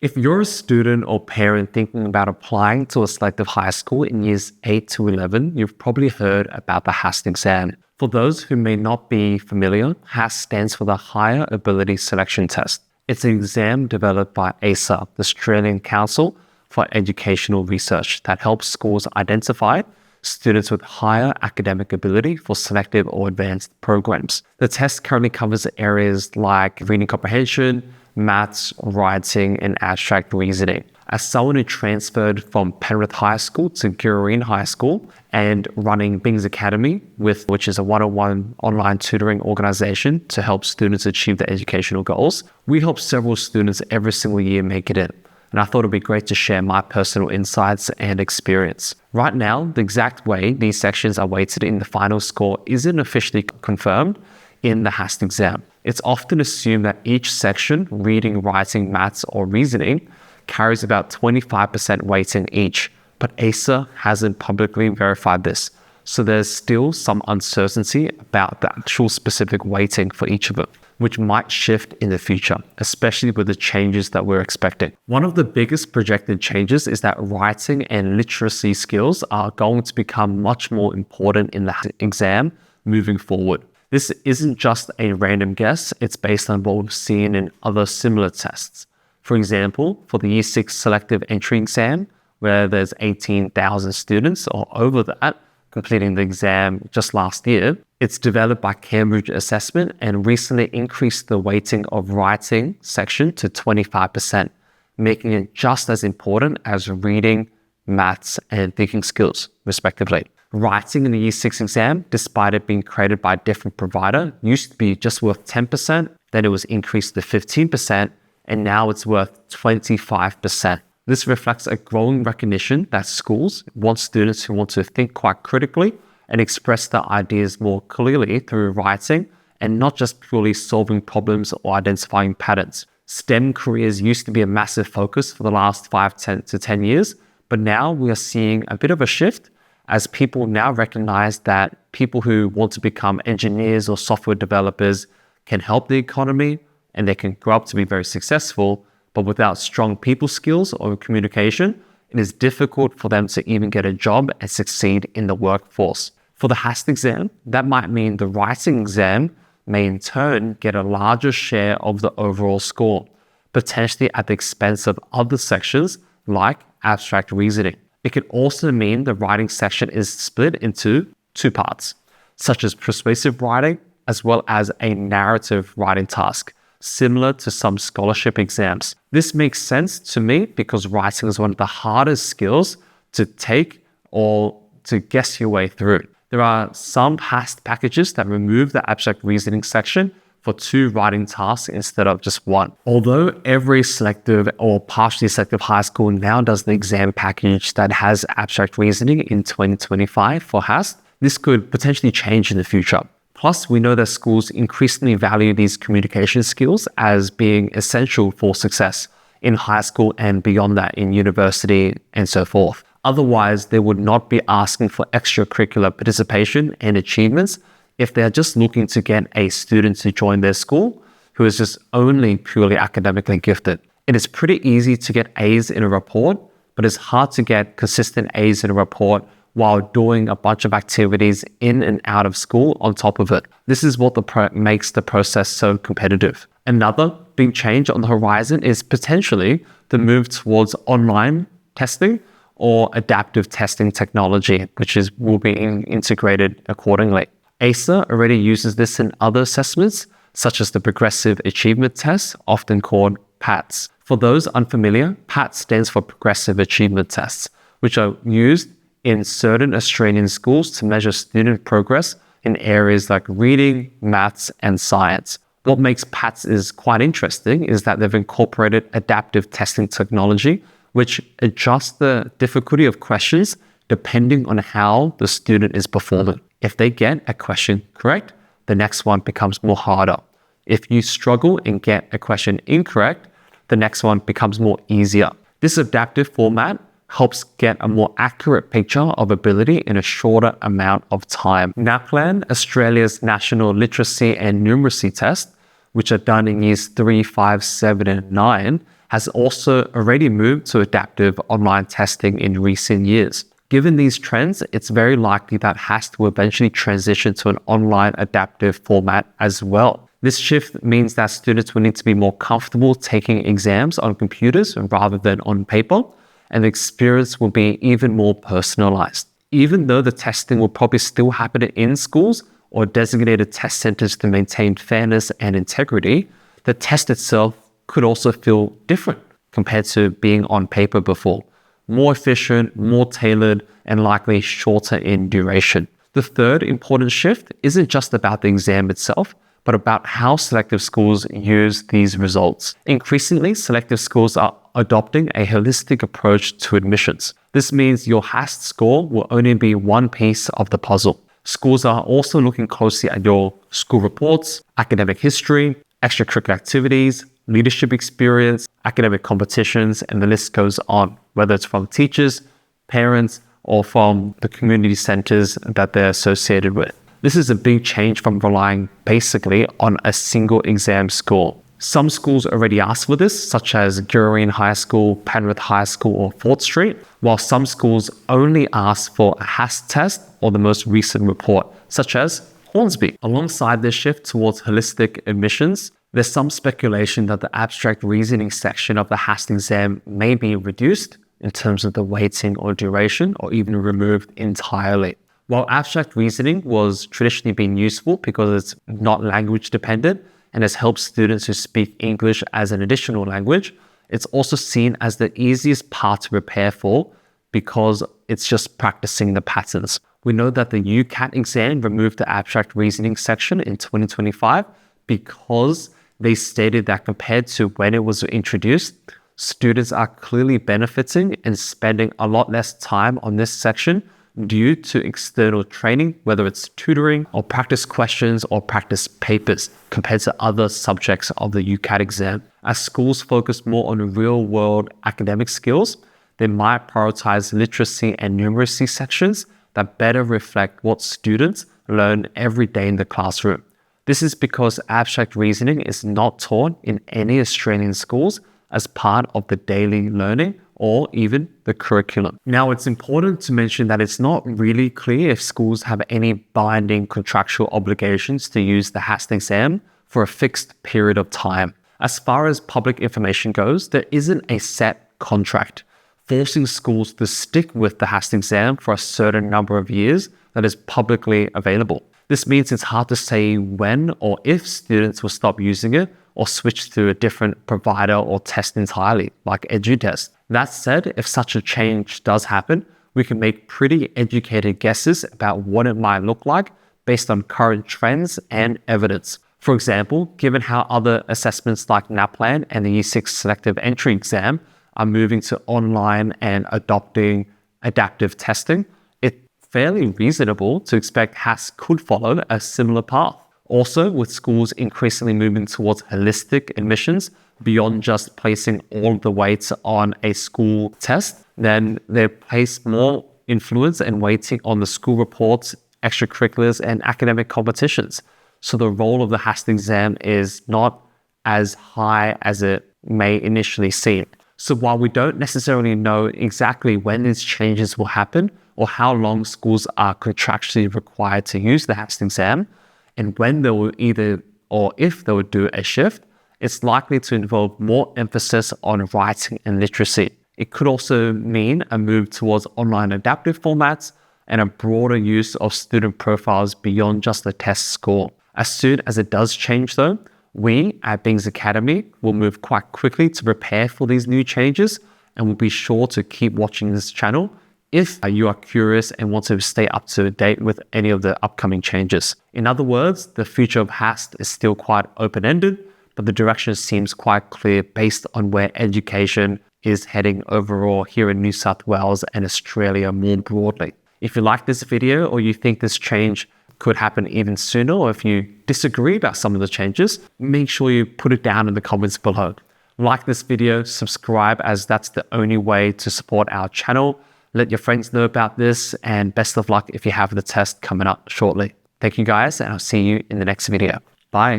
If you're a student or parent thinking about applying to a selective high school in years 8 to 11, you've probably heard about the HAST exam. For those who may not be familiar, HAST stands for the Higher Ability Selection Test. It's an exam developed by ASA, the Australian Council for Educational Research, that helps schools identify students with higher academic ability for selective or advanced programs. The test currently covers areas like reading comprehension, maths, writing, and abstract reasoning. As someone who transferred from Penrith High School to Girraween High School and running Bings Academy, which is a one-on-one online tutoring organization to help students achieve their educational goals, we help several students every single year make it in. And I thought it'd be great to share my personal insights and experience. Right now, the exact way these sections are weighted in the final score isn't officially confirmed in the HAST exam. It's often assumed that each section, reading, writing, maths, or reasoning, carries about 25% weighting each, but ASA hasn't publicly verified this. So there's still some uncertainty about the actual specific weighting for each of them, which might shift in the future, especially with the changes that we're expecting. One of the biggest projected changes is that writing and literacy skills are going to become much more important in the exam moving forward. This isn't just a random guess, it's based on what we've seen in other similar tests. For example, for the Year 6 selective entry exam, where there's 18,000 students or over that completing the exam just last year, it's developed by Cambridge Assessment and recently increased the weighting of writing section to 25%, making it just as important as reading, maths, and thinking skills, respectively. Writing in the Year 6 exam, despite it being created by a different provider, used to be just worth 10%, then it was increased to 15%, and now it's worth 25%. This reflects a growing recognition that schools want students who want to think quite critically and express their ideas more clearly through writing and not just purely solving problems or identifying patterns. STEM careers used to be a massive focus for the last 5 to 10 years, but now we are seeing a bit of a shift as people now recognize that people who want to become engineers or software developers can help the economy and they can grow up to be very successful, but without strong people skills or communication, it is difficult for them to even get a job and succeed in the workforce. For the HAST exam, that might mean the writing exam may in turn get a larger share of the overall score, potentially at the expense of other sections like abstract reasoning. It could also mean the writing section is split into 2 parts, such as persuasive writing as well as a narrative writing task, similar to some scholarship exams. This makes sense to me because writing is one of the hardest skills to take or to guess your way through. There are some HAST packages that remove the abstract reasoning section for 2 writing tasks instead of just 1. Although every selective or partially selective high school now does the exam package that has abstract reasoning in 2025 for HAST, this could potentially change in the future. Plus, we know that schools increasingly value these communication skills as being essential for success in high school and beyond that in university and so forth. Otherwise, they would not be asking for extracurricular participation and achievements if they're just looking to get a student to join their school who is just only purely academically gifted. It is pretty easy to get A's in a report, but it's hard to get consistent A's in a report while doing a bunch of activities in and out of school on top of it. This is what makes the process so competitive. Another big change on the horizon is potentially the move towards online testing or adaptive testing technology, which will be integrated accordingly. ASA already uses this in other assessments, such as the Progressive Achievement Test, often called PATS. For those unfamiliar, PATS stands for Progressive Achievement Tests, which are used in certain Australian schools to measure student progress in areas like reading, maths, and science. What makes PATS is quite interesting is that they've incorporated adaptive testing technology, which adjusts the difficulty of questions depending on how the student is performing. If they get a question correct, the next one becomes more harder. If you struggle and get a question incorrect, the next one becomes more easier. This adaptive format helps get a more accurate picture of ability in a shorter amount of time. NAPLAN, Australia's National Literacy and Numeracy Test, which are done in years 3, 5, 7, and 9, has also already moved to adaptive online testing in recent years. Given these trends, it's very likely that HAST will eventually transition to an online adaptive format as well. This shift means that students will need to be more comfortable taking exams on computers rather than on paper, and the experience will be even more personalized. Even though the testing will probably still happen in schools or designated test centers to maintain fairness and integrity, the test itself could also feel different compared to being on paper before. More efficient, more tailored, and likely shorter in duration. The third important shift isn't just about the exam itself, but about how selective schools use these results. Increasingly, selective schools are adopting a holistic approach to admissions. This means your HAST score will only be one piece of the puzzle. Schools are also looking closely at your school reports, academic history, extracurricular activities, leadership experience, academic competitions, and the list goes on, whether it's from teachers, parents, or from the community centers that they're associated with. This is a big change from relying basically on a single exam score. Some schools already ask for this, such as Gureen High School, Penrith High School, or Fort Street, while some schools only ask for a HAST test or the most recent report, such as Hornsby. Alongside this shift towards holistic admissions, there's some speculation that the abstract reasoning section of the HAST exam may be reduced in terms of the weighting or duration, or even removed entirely. While abstract reasoning was traditionally been useful because it's not language dependent and has helped students who speak English as an additional language, it's also seen as the easiest part to prepare for because it's just practicing the patterns. We know that the UCAT exam removed the abstract reasoning section in 2025 because they stated that compared to when it was introduced, students are clearly benefiting and spending a lot less time on this section due to external training, whether it's tutoring or practice questions or practice papers, compared to other subjects of the UCAT exam. As schools focus more on real-world academic skills, they might prioritize literacy and numeracy sections that better reflect what students learn every day in the classroom. This is because abstract reasoning is not taught in any Australian schools as part of the daily learning or even the curriculum. Now, it's important to mention that it's not really clear if schools have any binding contractual obligations to use the HAST exam for a fixed period of time. As far as public information goes, there isn't a set contract forcing schools to stick with the HAST exam for a certain number of years that is publicly available. This means it's hard to say when or if students will stop using it or switch to a different provider or test entirely, like EduTest. That said, if such a change does happen, we can make pretty educated guesses about what it might look like based on current trends and evidence. For example, given how other assessments like NAPLAN and the Year 6 selective entry exam are moving to online and adopting adaptive testing, it's fairly reasonable to expect HAST could follow a similar path. Also, with schools increasingly moving towards holistic admissions beyond just placing all the weights on a school test, then they place more influence and weighting on the school reports, extracurriculars, and academic competitions. So the role of the HAST exam is not as high as it may initially seem. So while we don't necessarily know exactly when these changes will happen or how long schools are contractually required to use the HAST exam, and when they will either or if they will do a shift, it's likely to involve more emphasis on writing and literacy. It could also mean a move towards online adaptive formats and a broader use of student profiles beyond just the test score. As soon as it does change though, we at Bings Academy will move quite quickly to prepare for these new changes, and we'll be sure to keep watching this channel if you are curious and want to stay up to date with any of the upcoming changes. In other words, the future of HAST is still quite open-ended, but the direction seems quite clear based on where education is heading overall here in New South Wales and Australia more broadly. If you like this video or you think this change could happen even sooner, or if you disagree about some of the changes, make sure you put it down in the comments below. Like this video, subscribe, as that's the only way to support our channel. Let your friends know about this, and best of luck if you have the test coming up shortly. Thank you guys, and I'll see you in the next video. Bye.